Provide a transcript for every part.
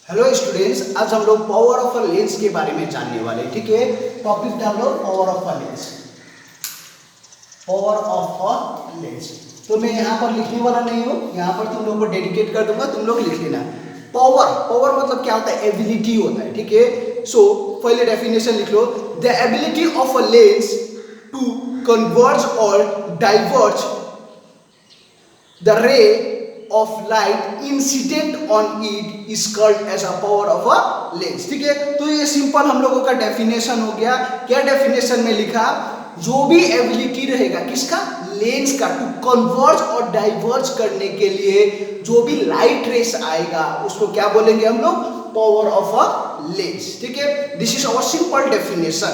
Hello students, आज हम लोग पावर ऑफ अ लेंस के बारे में जानने वाले। ठीक है, टॉपिक डाल low power of a lens. Power of a lens तो मैं यहाँ पर लिखने वाला नहीं हूँ, यहाँ पर तुम लोग को डेडिकेट कर दूंगा, तुम लोग लिख लेना। पावर पावर मतलब क्या होता है? एबिलिटी होता है। ठीक है, सो पहले डेफिनेशन लिख लो। The ability of a lens to converge और diverge the ray of light incident on it is called as a power of a lens। ठीक है, तो ये सिंपल हम लोगों का डेफिनेशन हो गया। क्या डेफिनेशन में लिखा? जो भी एबिलिटी रहेगा किसका? लेंस का, टू कन्वर्ज और डाइवर्ज करने के लिए जो भी लाइट रेस आएगा उसको क्या बोलेंगे हम लोग? Power of a lens. ठीक है, this is our simple definition.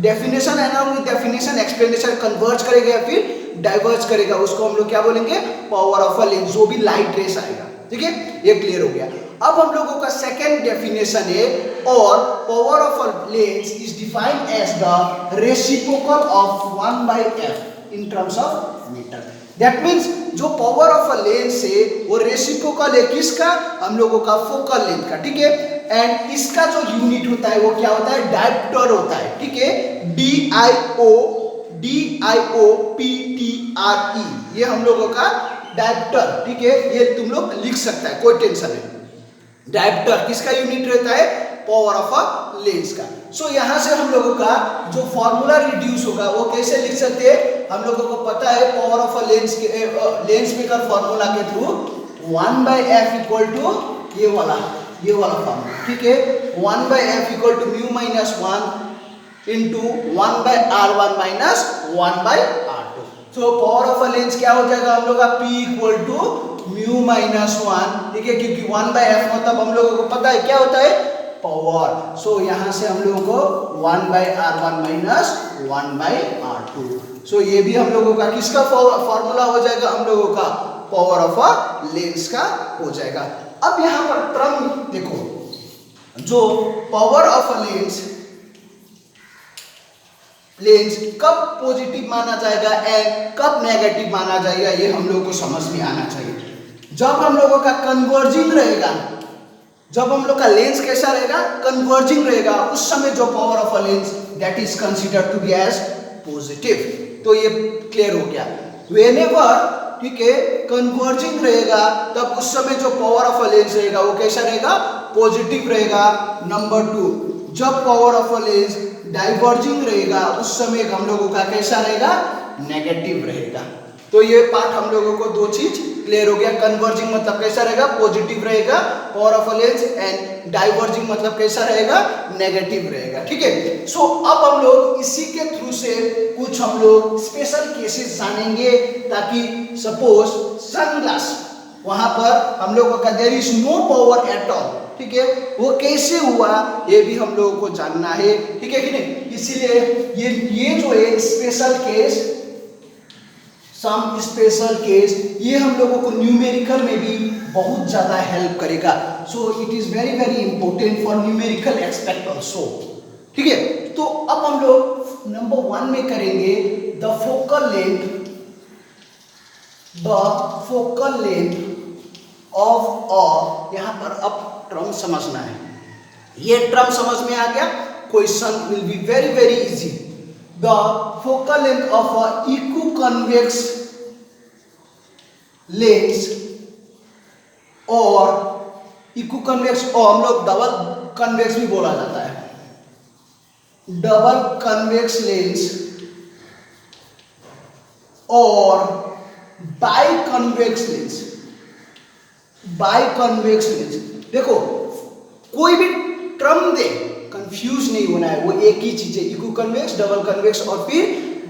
Definition है ना, डेफिनेशन एक्सप्लेनेशन कन्वर्ज करेगा या फिर डाइवर्ज करेगा, उसको हम लोग क्या बोलेंगे? Power of a lens. जो भी लाइट रेस आएगा। ठीक है, ये क्लियर हो गया। अब हम लोगों का सेकेंड डेफिनेशन है, और power of a lens is defined as the reciprocal of 1/f in terms of metre. That means जो पावर ऑफ अ लेंस है वो रेसिप्रोकल है किसका? हम लोगों का फोकल लेंथ का। ठीक है, एंड इसका जो यूनिट होता है वो क्या होता है? डायप्टर होता है। ठीक है, DIOPTRE, ये हम लोगों का डायप्टर। ठीक है, ये तुम लोग लिख सकता है, कोई टेंशन नहीं। डायप्टर किसका यूनिट रहता है? पावर ऑफ अ लेंस का। सो यहाँ से हम लोगों का जो फॉर्मूला रिड्यूस होगा वो कैसे लिख सकते हैं? हम लोगों को पता है पावर ऑफ अ लेंस के लेंस मेकर फॉर्मूला के थ्रू 1/f इक्वल टू ये वाला फॉर्मूला। ठीक है, 1/f equal to mu minus 1 into 1/r1 minus 1/r2। So power of a lens क्या हो जाएगा हम लोग का? P equal to mu minus 1। ठीक है, क्योंकि 1/f मतलब हम लोगों को पता है क्या होता है? पावर। सो यहां से हम लोगों को 1/r1 माइनस 1/r2। सो ये भी हम लोगों का किसका फॉर्मूला हो जाएगा? हम लोगों का पावर ऑफ अ लेंस का हो जाएगा। अब यहां पर टर्म देखो, जो पावर ऑफ अ लेंस कब पॉजिटिव माना जाएगा एंड कब नेगेटिव माना जाएगा, ये हम लोगों को समझ में आना चाहिए। जब हम लोगों का कन्वर्जिंग रहेगा, जब हम लोग का लेंस कैसा रहेगा? कन्वर्जिंग रहेगा, उस समय जो power of a lens that is considered to be as positive. तो ये क्लियर हो गया। व्हेनेवर, ठीक है, कन्वर्जिंग रहेगा तब उस समय जो पावर ऑफ अ लेंस रहेगा वो कैसा रहेगा? पॉजिटिव रहेगा। नंबर 2, जब power of a lens diverging रहेगा उस समय हम लोगों का कैसा रहेगा? नेगेटिव रहेगा। तो ये पार्ट हम लोगों को दो चीज क्लियर हो गया। कन्वर्जिंग मतलब कैसा रहेगा? पॉजिटिव रहेगा power of a lens, and diverging मतलब कैसा रहेगा? नेगेटिव रहेगा। ठीक है, सो अब हम लोग इसी के थ्रू से कुछ हम लोग स्पेशल केसेस जानेंगे, ताकि सपोज सनग्लास, वहां पर हम लोगों का there is no power at all. ठीक है, वो कैसे हुआ ये भी हम लोगों को जानना है। ठीक है कि नहीं? इसीलिए ये जो है special case, some special case, ये हम लोगों को न्यूमेरिकल में भी बहुत ज्यादा हेल्प करेगा। So it is very very important for numerical aspect also. ठीक है, तो अब हम लोग नंबर 1 में करेंगे द फोकल लेंथ ऑफ अ, यहां पर अब टर्म समझना है। ये टर्म समझ में आ गया, question will be very very easy. The focal length of a equiconvex lens, और इक्विकॉन्वेक्स और हम लोग डबल कन्वेक्स भी बोला जाता है। डबल कन्वेक्स लेंस और बाइकॉन्वेक्स लेंस। बाइकॉन्वेक्स लेंस, देखो कोई भी टर्म दे, कंफ्यूज नहीं होना है, वो एक ही चीज है। इक्विकॉन्वेक्स, डबल कन्वेक्स और फिर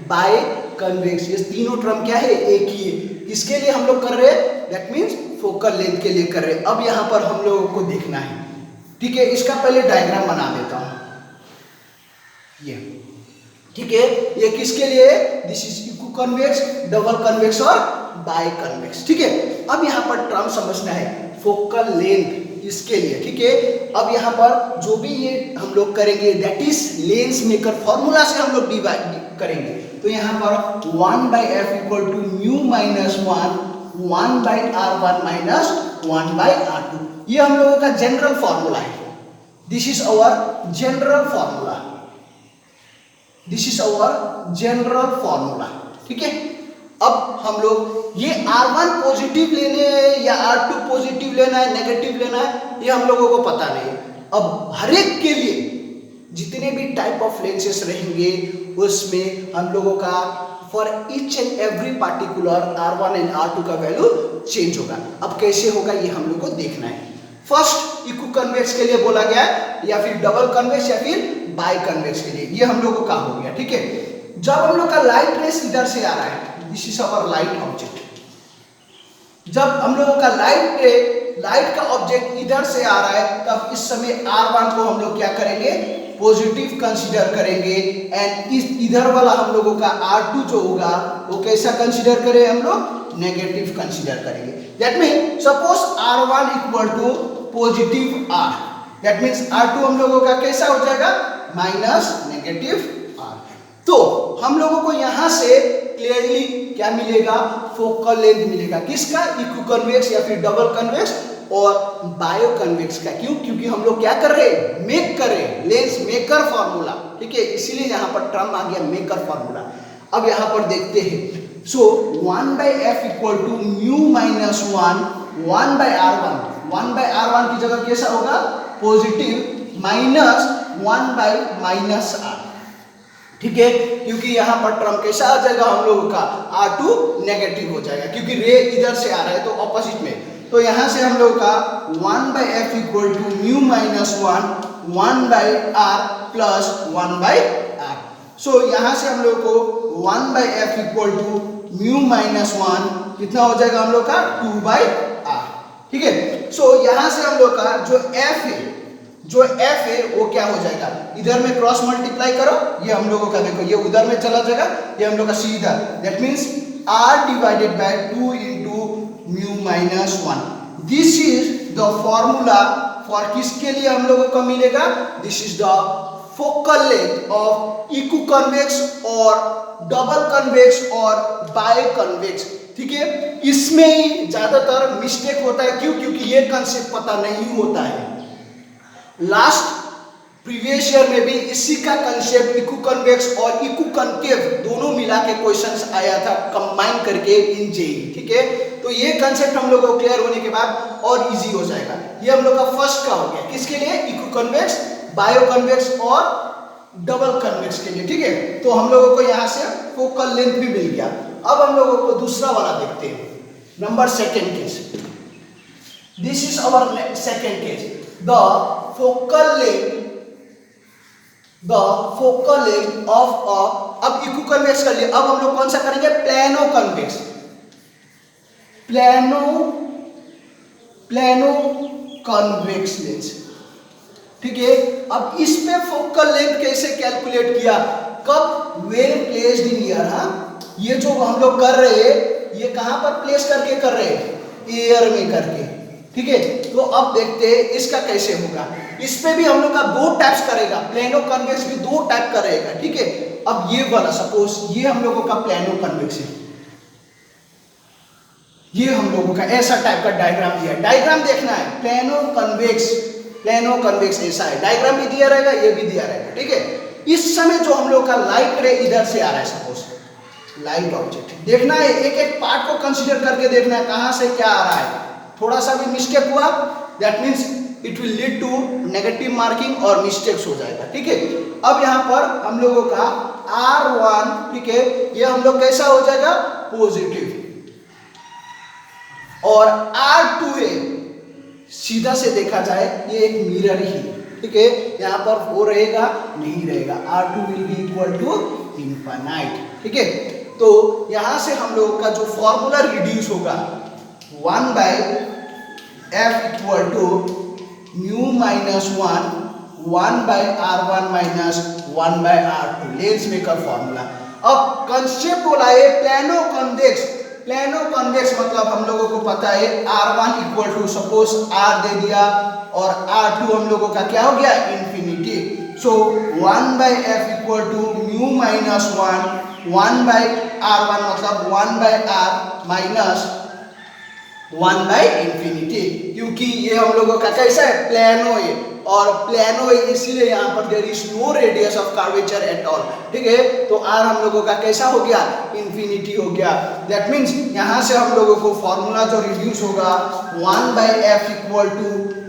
बाइकॉन्वेक्स, ये तीनों टर्म क्या है? एक ही है। इसके लिए हम लोग कर रहे हैं, दैट मीन्स फोकल लेंथ के लिए कर रहे हैं। अब यहां पर हम लोगों को देखना है। ठीक है, इसका पहले डायग्राम बना देता हूं। ये ठीक है, ये किसके लिए? दिस इज इक्विकॉन्वेक्स, डबल कन्वेक्स और बाइकॉन्वेक्स। ठीक है, अब यहां पर टर्म समझना है फोकल लेंथ इसके लिए। ठीक है, अब यहां पर जो भी ये हम लोग करेंगे that is lens maker formula से हम लोग डिवाइड करेंगे। तो यहां पर 1/f equal to mu minus 1 1 by R1 minus 1 by R2। ये हम लोगों का जनरल फॉर्मूला है। This is our general formula, this is our general formula. ठीक है, अब हम लोग ये R1 पॉजिटिव लेने हैं या R2 पॉजिटिव लेना है, नेगेटिव लेना है, ये हम लोगों को पता नहीं है। अब हर एक के लिए जितने भी टाइप ऑफ लेंसेस रहेंगे उसमें हम लोगों का for each and every particular R1 and R2 का वैल्यू चेंज होगा। अब कैसे होगा ये हम लोग को देखना है। फर्स्ट इक्वी कन्वेक्स के लिए बोला गया है, या फिर डबल कन्वेक्स या फिर बाई कन्वेक्स के लिए, ये हम लोगों का हो गया। ठीक है, जब हम लोग का लाइट रेस इधर से आ रहा है, this is our light object, जब हम लोगों का लाइट का ऑब्जेक्ट इधर से आ रहा है तब इस समय R1 को हम लोग क्या करेंगे, पॉजिटिव कंसीडर करेंगे, एंड इस इधर वाला हम लोगों का R2 जो होगा वो कैसा कंसीडर करें, हम लोग नेगेटिव कंसीडर करेंगे। That mean suppose R1 equal to positive R, that means R2 हम लोगों का कैसा हो जाएगा, माइनस नेगेटिव R। तो हम लोगों को यहां से क्लियरली क्या मिलेगा, फोकल लेंथ मिलेगा, किसका, इक्वी कन्वेक्स या फिर डबल कन्वेक्स और बायो कन्वेक्स का। क्यों, क्योंकि हम लोग क्या कर रहे हैं, मेक कर रहे हैं, लेंस मेकर फॉर्मूला। ठीक है, इसीलिए यहां पर टर्म आ गया मेकर फॉर्मूला। अब यहां पर देखते हैं, so 1 by F equal to mu minus 1 by R1, 1 by R1 की जगह कैसा होगा, positive minus 1 by minus R। ठीक है, क्योंकि यहाँ पर टर्म कैसा आ जाएगा, हम लोगों का R2 नेगेटिव हो जाएगा, क्योंकि रे इधर से आ रहा है तो ऑपोजिट में। तो यहाँ से हम लोग का 1 by F equal to mu minus 1 by R plus 1 by R। So यहाँ से हम लोग को 1 by F equal to mu minus 1 कितना हो जाएगा, हम लोग का 2 बाई R। ठीक है, सो यहाँ से हम लोग का जो F है वो क्या हो जाएगा, इधर में क्रॉस मल्टीप्लाई करो, ये हम लोगों का देखो ये उधर में चला जाएगा, ये हम लोग का सीधा, that means R divided bye 2 into mu minus 1। This is the formula for किसके लिए हम लोगों को मिलेगा, this is the focal length of equi convex और डबल कन्वेक्स और बायो कन्वेक्स। ठीक है, इसमें ही ज्यादातर मिस्टेक होता है। क्यों, क्योंकि ये कंसेप्ट पता नहीं होता है। लास्ट प्रीवियस ईयर में भी इसी का कंसेप्ट इक्वी कन्वेक्स और इक्वी कनकेव दोनों मिला के क्वेश्चंस आया था कंबाइन करके इन जेईई। ठीक है, तो ये कंसेप्ट हम लोगों को क्लियर होने के बाद और इजी हो जाएगा। ये हम लोग का फर्स्ट का हो गया, किसके लिए, इक्वी कन्वेक्स, बायो कन्वेक्स और डबल कन्वेक्स के लिए। ठीक है, तो हम लोगों को यहाँ से फोकल लेंथ भी मिल गया। अब हम लोगों को दूसरा वाला देखते हैं, number second case. This is our second case, the focal length of a, अब इक्वी कन्वेक्स कर लिया, अब हम लोग कौन सा करेंगे, plano convex, plano convex lens. ठीक है, अब इस पे फोकल लेंथ कैसे कैलकुलेट किया, कब, वेन प्लेस्ड इन ईयर। हाँ, ये जो हम लोग कर रहे हैं ये कहां पर प्लेस करके कर रहे हैं, ईयर में करके। ठीक है, तो अब देखते हैं इसका कैसे होगा। इस पे भी हम लोग का दो टाइप्स करेगा, प्लेनो कन्वेक्स भी दो टाइप करेगा। ठीक है, अब ये वाला सपोज ये हम लोगों का प्लेनो कन्वेक्स है, ये हम लोगों का ऐसा टाइप का डायग्राम दिया है, डायग्राम देखना है, प्लेनो कन्वेक्स ऐसा है, डायग्राम भी दिया रहेगा, ये भी दिया रहेगा। ठीक है, इस समय जो हम लोग का लाइट रे इधर से आ रहा है, सपोज लाइट ऑब्जेक्ट देखना है, एक एक पार्ट को कंसीडर करके देखना है कहां से क्या आ रहा है। थोड़ा सा भी मिस्टेक हुआ, that means it will lead to negative marking और मिस्टेक्स हो जाएगा। ठीक है, अब यहाँ पर हम लोगों का R1, ठीक है, ये हम लोग कैसा हो जाएगा, पॉजिटिव, और R2 है, सीधा से देखा जाए ये एक मिरर ही। ठीक है, यहाँ पर वो रहेगा नहीं रहेगा, R2 will be equal to infinite. ठीक है, तो यहाँ से हम लोगों का जो फॉर्मूला रिड्यूस होगा, 1 by F equal to mu minus 1 by R1 minus 1 by R2, lens maker formula. अब कंसेप्ट बोला है प्लेनो कन्वेक्स, मतलब हम लोगों को पता है R1 equal to suppose R दे दिया और R2 हम लोगों का क्या हो गया, infinity. So 1 by F equal to mu minus 1 by R1 मतलब 1 बाई R माइनस 1/∞, क्योंकि ये हम लोगों का कैसा है, प्लेनो है, और प्लेनो है इसीलिए यहाँ पर there is no radius of curvature at all. ठीक है, तो आर हम लोगों का कैसा हो गया, इन्फिनिटी हो गया। दैट मीन्स यहाँ से हम लोगों को फॉर्मूला जो रिड्यूस होगा 1/f equal to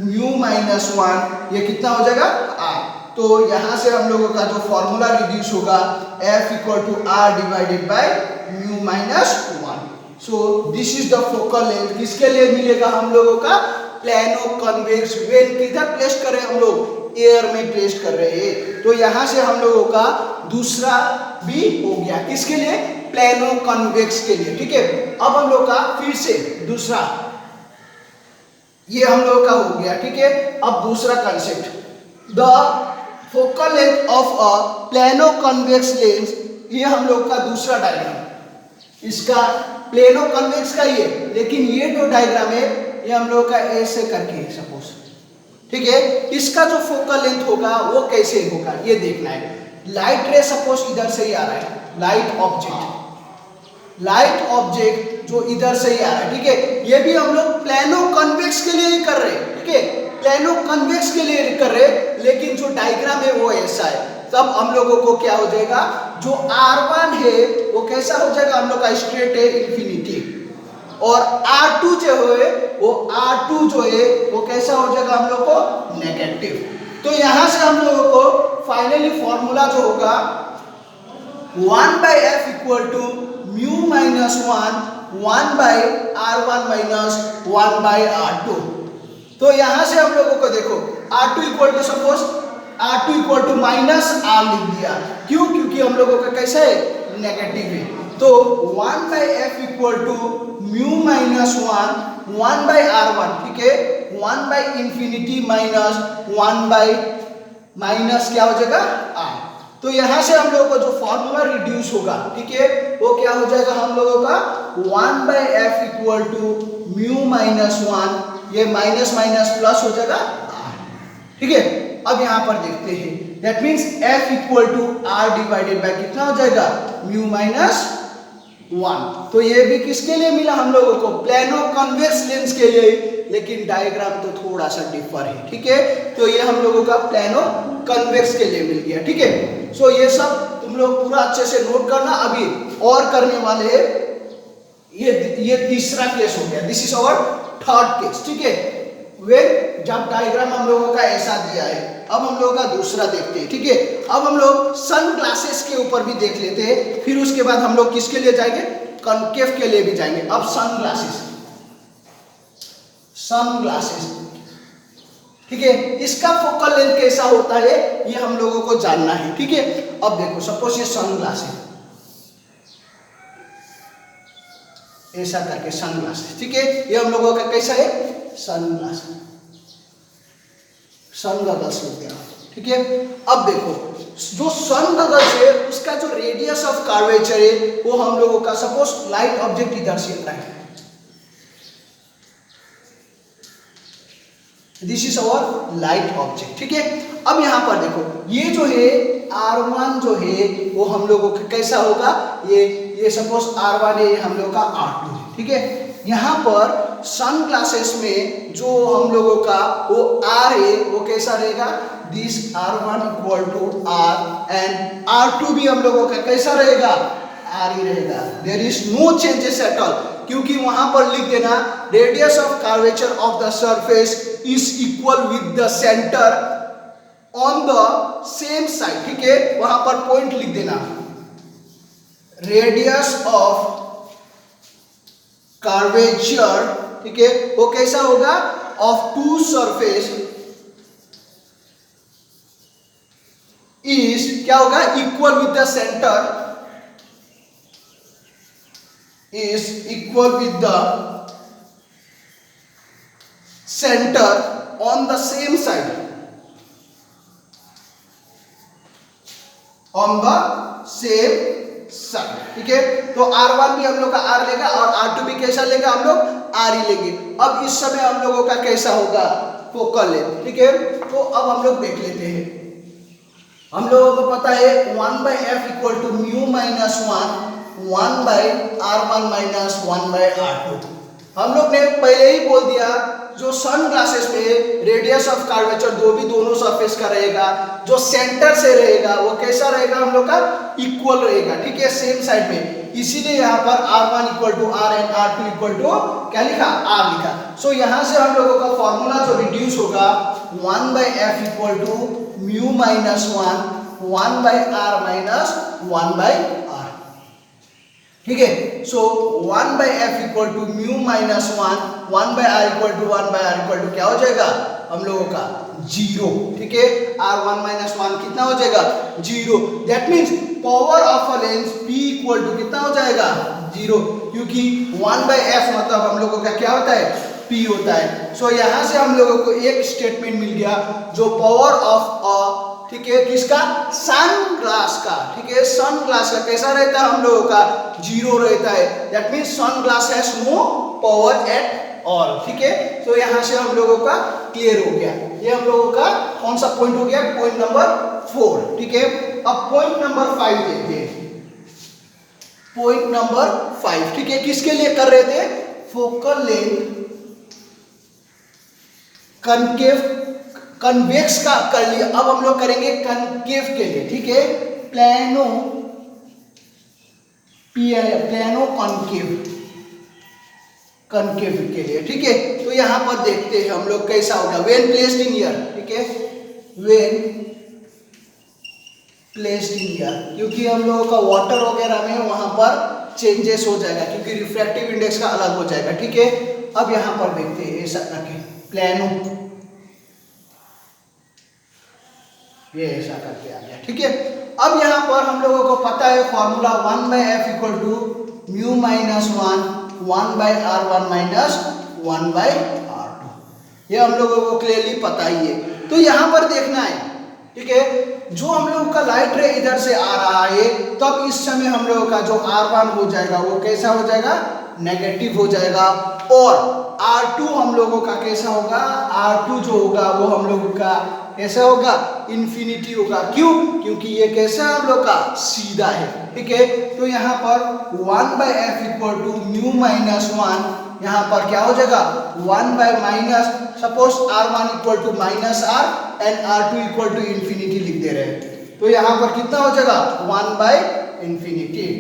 mu minus 1, ये कितना हो जाएगा, आर। तो यहाँ से हम लोगों का जो फॉर्मूला रिड्यूस होगा f equal to R divided by mu minus 1। So this is the focal length, किसके लिए मिलेगा हम लोगों का, प्लेनो कन्वेक्स व्हेन, किधर प्लेस कर रहे हैं हम लोग, एयर में प्लेस कर रहे हैं। तो यहाँ से हम लोगों का दूसरा भी हो गया, किसके लिए, प्लेनो कन्वेक्स के लिए। ठीक है, अब हम लोग का फिर से दूसरा, ये हम लोगों का हो गया। ठीक है, अब दूसरा concept, the focal length of a plano convex lens, ये हम लोग का दूसरा डायग्राम, इसका प्लेनो कन्वेक्स का ये, लेकिन ये जो डायग्राम है ये हम लोग का ऐसे करके सपोज। ठीक है, इसका जो फोकल लेंथ होगा वो कैसे होगा ये देखना है। लाइट रे सपोज इधर से ही आ रहा है, लाइट ऑब्जेक्ट जो इधर से ही आ रहा है। ठीक है, ये भी हम लोग प्लेनो कन्वेक्स के लिए ही कर रहे हैं। ठीक है, प्लेनो कन्वेक्स के लिए कर रहे हैं, लेकिन जो डायग्राम है वो ऐसा है। तब हम लोगों को क्या हो जाएगा, जो R1 है वो कैसा हो जाएगा, हम लोग का स्ट्रेट है इन्फिनिटी, और R2 जो है वो R2 जो है वो कैसा हो जाएगा हम लोग को, नेगेटिव। तो यहां से हम लोगों को फाइनली फॉर्मूला जो होगा 1/f equal to mu minus 1/R1 minus 1/R2। तो यहां से हम लोगों को देखो R2 equal to suppose R2 equal to minus R लिख दिया, क्यों, क्योंकि हम लोगों का कैसा है, नेगेटिव है। तो 1/f equal to mu minus 1/R1। ठीक है, 1/∞ माइनस 1/ क्या हो जाएगा, R। तो यहां से हम लोगों को जो फॉर्मूला रिड्यूस होगा, ठीक है, वो क्या हो जाएगा हम लोगों का 1/f equal to mu minus 1, ये माइनस माइनस प्लस हो जाएगा R। ठीक है, अब यहां पर देखते हैं, that means f equal to r divided by कितना हो जाएगा, म्यू माइनस 1। तो ये भी किसके लिए मिला हम लोगों को, प्लेनो कन्वेक्स लेंस के लिए, लेकिन डायग्राम तो थोड़ा सा डिफर है। ठीक है, तो ये हम लोगों का प्लेनो कन्वेक्स के लिए मिल गया। ठीक है, सो ये सब तुम लोग पूरा अच्छे से नोट करना। अभी और करने वाले हैं, ये तीसरा केस हो गया, this is our third case. ठीक है, वे जब डायग्राम हम लोगों का ऐसा दिया है, अब हम लोगों का दूसरा देखते हैं। ठीक है, अब हम लोग सन ग्लासेस के ऊपर भी देख लेते हैं, फिर उसके बाद हम लोग किसके लिए जाएंगे, कॉन्केव के लिए भी जाएंगे। अब सन ग्लासेस, ठीक है, इसका फोकल लेंथ कैसा होता है ये हम लोगों को जानना है। ठीक है, अब देखो सपोज ये सन ग्लास है, ऐसा करके सन ग्लासेस। ठीक है, ये हम लोगों का कैसा है, सन ग्लास, सन गॉगल्स हो गया। ठीक है, अब देखो जो सन गॉगल्स है उसका जो रेडियस ऑफ कर्वेचर है वो हम लोगों का, सपोज लाइट ऑब्जेक्ट इधर से आता है, this is our light object. ठीक है, अब यहां पर देखो ये जो है R1 जो है वो हम लोगों का कैसा होगा, ये सपोज R1 है, हम लोगों का R2 है। ठीक है, यहाँ पर सन ग्लासेस में जो हम लोगों का वो R है वो कैसा रहेगा, this R1 equal to R, and R2 भी हम लोगों का कैसा रहेगा, R ही रहेगा। There is no changes at all, क्योंकि वहां पर लिख देना radius of curvature of the surface is equal with the centre on the same side. ठीक है, वहां पर पॉइंट लिख देना, रेडियस ऑफ कर्वेचर, ठीक है, वो कैसा होगा, ऑफ टू सरफेस इज क्या होगा, equal with the centre, is equal with the center on the same side, on the same side। ठीक है, तो R1 भी हम लोग का R लेगा और R2 भी कैसा लेगा, हम लोग R ही लेंगे। अब इस समय हम लोगों का कैसा होगा, फोकल लेंथ। ठीक है, तो अब हम लोग देख लेते हैं, हम लोगों को पता है 1/f equal to mu minus 1/R1 minus 1/R2। हम लोग ने पहले ही बोल दिया जो सन ग्लासेस में रेडियस ऑफ कर्वेचर दोनों सरफेस का रहेगा, जो सेंटर से रहेगा वो कैसा रहेगा हम लोग का इक्वल रहेगा, ठीक है, सेम साइड में। इसीलिए यहाँ पर R1 equal to R and R2 equal to क्या लिखा, R लिखा। सो यहाँ से हम लोगों का फॉर्मूला जो रिड्यूस होगा 1/f equal to mu minus 1/r minus 1/r, ठीक है। So 1/f equal to mu minus 1/r equal to 1/r equal to क्या हो जाएगा हम लोगों का 0, ठीक है। R1 माइनस 1 कितना हो जाएगा 0। That means power of a lens P equal to कितना हो जाएगा 0, क्योंकि 1/f मतलब हम लोगों का क्या होता है P होता है। सो यहाँ से हम लोगों को एक स्टेटमेंट मिल गया जो पावर ऑफ अ, ठीक है, किसका, सन ग्लास का, ठीक है, सन ग्लास का कैसा रहता है हम लोगों का 0 रहता है। That means sunglass has no power at all, ठीक है। तो यहाँ से हम लोगों का क्लियर हो गया। ये हम लोगों का कौन सा पॉइंट हो गया, पॉइंट नंबर 4, ठीक है। अब पॉइंट नंबर 5 देखते हैं। पॉइंट नंबर 5, ठीक है, किसके लिए कर रहे थे, फोकल लेंथ कनकेव कन्वेक्स का कर लिया। अब हम लोग करेंगे कनकेव के लिए, ठीक है, प्लेनो कनकेव के लिए, ठीक है। तो यहां पर देखते हैं हम लोग कैसा होगा व्हेन प्लेस्ड इन ईयर, ठीक है, व्हेन प्लेस्ड इन ईयर, क्योंकि हम लोगों का वाटर वगैरह में वहां पर चेंजेस हो जाएगा क्योंकि रिफ्रैक्टिव इंडेक्स का अलग हो जाएगा, ठीक है। अब यहां पर देखते हैं ऐसा करके प्लेनो, ये ऐसा करके आ गया, ठीक है। अब यहाँ पर हम लोगों को पता है formula 1/f equal to mu minus 1/r1 minus 1/r2, ये हम लोगों को क्लियरली पता ही है। तो यहाँ पर देखना है, ठीक है, जो हम लोगों का लाइट रे इधर से आ रहा है तब इस समय हम लोगों का जो R1 हो जाएगा वो कैसा हो जाएगा, नेगेटिव हो जाएगा, और R2 हम लोगों का कैसा होगा, R2 जो होगा वो हम लोगों का कैसा होगा, इन्फिनिटी होगा। क्यों, क्योंकि ये कैसा हम लोग का सीधा है, ठीक है। तो यहाँ पर 1/f equal to mu minus 1, यहाँ पर क्या हो जाएगा 1/, suppose R1 equal to minus R and R2 equal to infinity लिख दे रहे हैं, तो यहाँ पर कितना हो जाएगा 1/∞।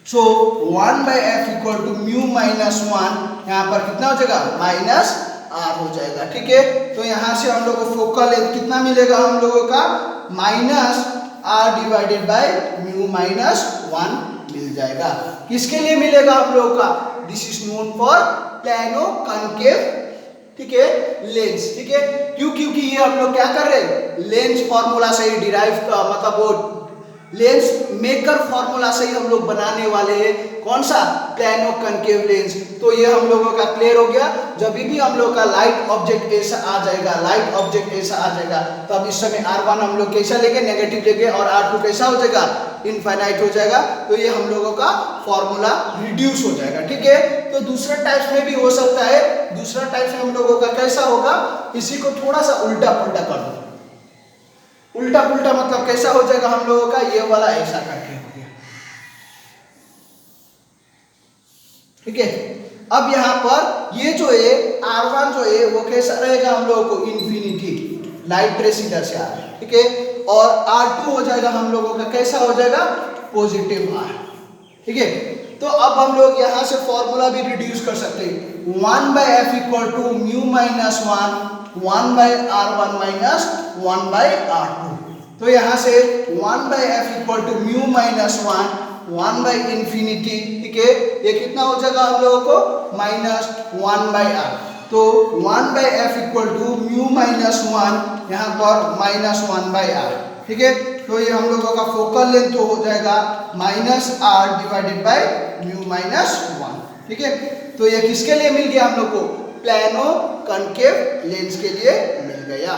So 1/f equal to mu minus 1, यहाँ पर कितना हो जाएगा माइनस R हो जाएगा, ठीक है। तो यहाँ से हम लोग को फोकल लेंथ कितना मिलेगा हम लोगों का minus R divided by mu minus 1 मिल जाएगा। किसके लिए मिलेगा हम लोगों का, this is known for plano concave, ठीक है, लेंस, ठीक है। क्यों, क्योंकि ये हम लोग क्या कर रहे हैं, लेंस फॉर्मूला से ही डिराइव का मतलब वो लेंस मेकर फॉर्मूला से ही हम लोग बनाने वाले हैं, कौन सा, प्लेनो कनकेव लेंस। तो ये हम लोगों का क्लियर हो गया। जब भी हम लोग का लाइट ऑब्जेक्ट ऐसा आ जाएगा, लाइट ऑब्जेक्ट ऐसा आ जाएगा, तब इस समय R1 हम लोग कैसा लेंगे, नेगेटिव लेंगे, और R2 कैसा हो जाएगा, इनफाइनाइट हो जाएगा। तो ये हम लोगों का फॉर्मूला रिड्यूस हो जाएगा, ठीक है। तो दूसरा टाइप में भी हो सकता है, दूसरा टाइप में हम लोगों का कैसा होगा, इसी को थोड़ा सा उल्टा पुल्टा कर दो, उल्टा पुल्टा मतलब कैसा हो जाएगा हम लोगों का, ये वाला ऐसा करके हो गया, ठीक है। अब यहाँ पर ये जो है R1 जो है वो कैसा रहेगा हम लोगों को इन्फिनिटी, लाइट रे इधर से आ रहा है, ठीक है, और R2 हो जाएगा हम लोगों का कैसा हो जाएगा पॉजिटिव R, ठीक है। तो अब हम लोग यहाँ से फॉर्मूला भी रिड्यूस कर सकते हैं, 1/f equal to mu minus 1/r1 minus 1/r2। तो यहाँ से 1/f equal to mu minus 1/∞, ठीक है, ये कितना हो जाएगा हम लोगों को माइनस 1/r। तो 1/f equal to mu minus 1, यहाँ पर माइनस 1/r, ठीक है। तो ये हम लोगों का फोकल लेंथ तो हो जाएगा minus R divided by mu minus 1, ठीक है। तो ये किसके लिए मिल गया हम लोग को, प्लेनो कनकेव लेंस के लिए मिल गया।